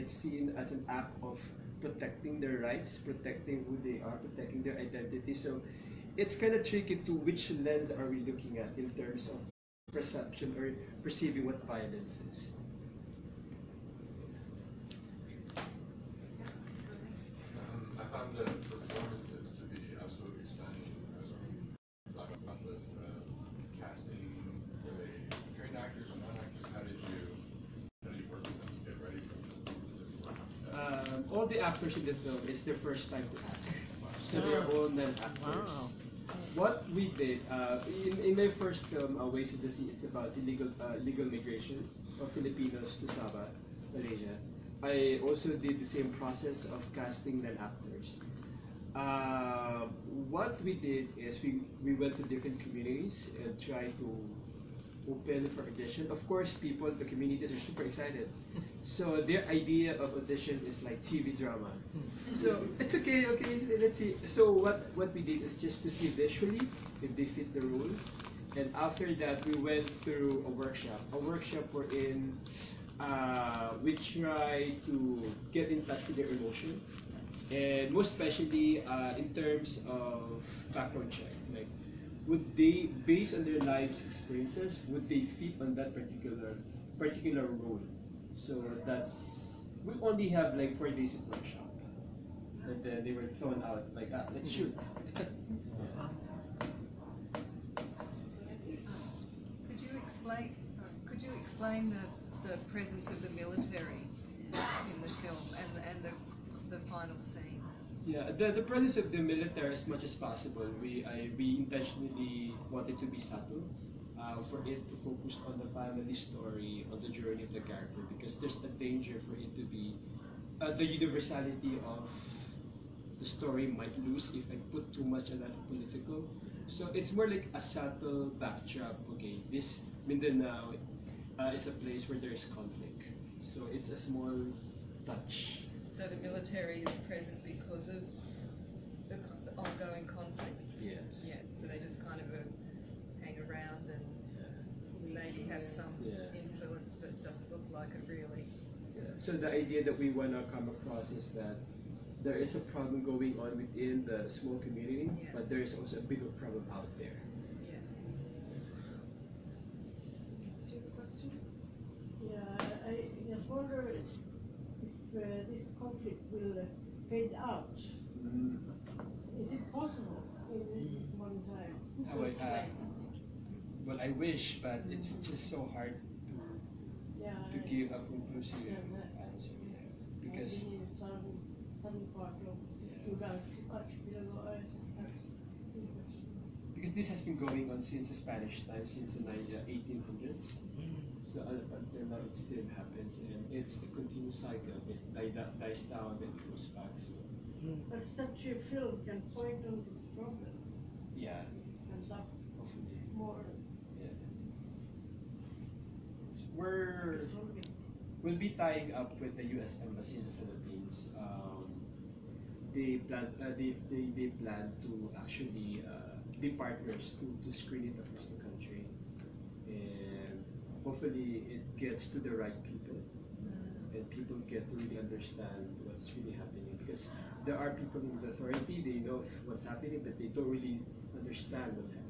it's seen as an act of protecting their rights, protecting who they are, protecting their identity. So it's kind of tricky to which lens are we looking at in terms of perception or perceiving what violence is. I found the performances to be absolutely stunning. Talk about process, casting, were they trained actors or non-actors? How did you work with them to get ready for the performances? All the actors in the film, it's their first time to act. So they're all non-actors. Wow. What we did, in my first film, Ways of the Sea, it's about illegal migration of Filipinos to Sabah, Malaysia. I also did the same process of casting non-actors. What we did is we went to different communities and tried to open for audition. Of course, people, the communities are super excited. So their idea of audition is like TV drama. So it's okay, let's see. So what we did is just to see visually if they fit the role. And after that, we went through a workshop wherein we try to get in touch with their emotion. And most especially in terms of background check. Like, would they, based on their lives experiences, would they fit on that particular role? So that's, we only have like 4 days of workshop, and then they were thrown out like, let's shoot. Could you explain the presence of the military in the film and the final scene? Yeah, the presence of the military as much as possible. We intentionally wanted to be subtle, for it to focus on the family story, on the journey of the character, because there's a danger for it to be the universality of the story might lose if I put too much of that political. So it's more like a subtle backdrop. Okay, this Mindanao is a place where there is conflict. So it's a small touch. So the military is present because of the ongoing conflicts? Yes. Yeah, so they just kind of hang around and maybe have some influence, but it doesn't look like it really. Yeah. So the idea that we want to come across is that there is a problem going on within the small community, but there is also a bigger problem out there. Yeah. Do you have a question? Yeah, I just wonder if this conflict will fade out. Is it possible in this modern time? Well, I wish, but it's just so hard to give a conclusive answer. Because in southern part of Uganda, because this has been going on since the Spanish time, since the 1800s. So until now, it still happens, and it's a continuous cycle. It dies down, then it goes back. So. But such a film can point on this problem. Yeah. It comes up Hopefully. more. Yeah. We'll be tying up with the U.S. Embassy in the Philippines. They plan to actually be partners to screen it across the country, and hopefully it gets to the right people, and people get to really understand what's really happening. Because there are people in the authority, they know what's happening, but they don't really understand what's happening.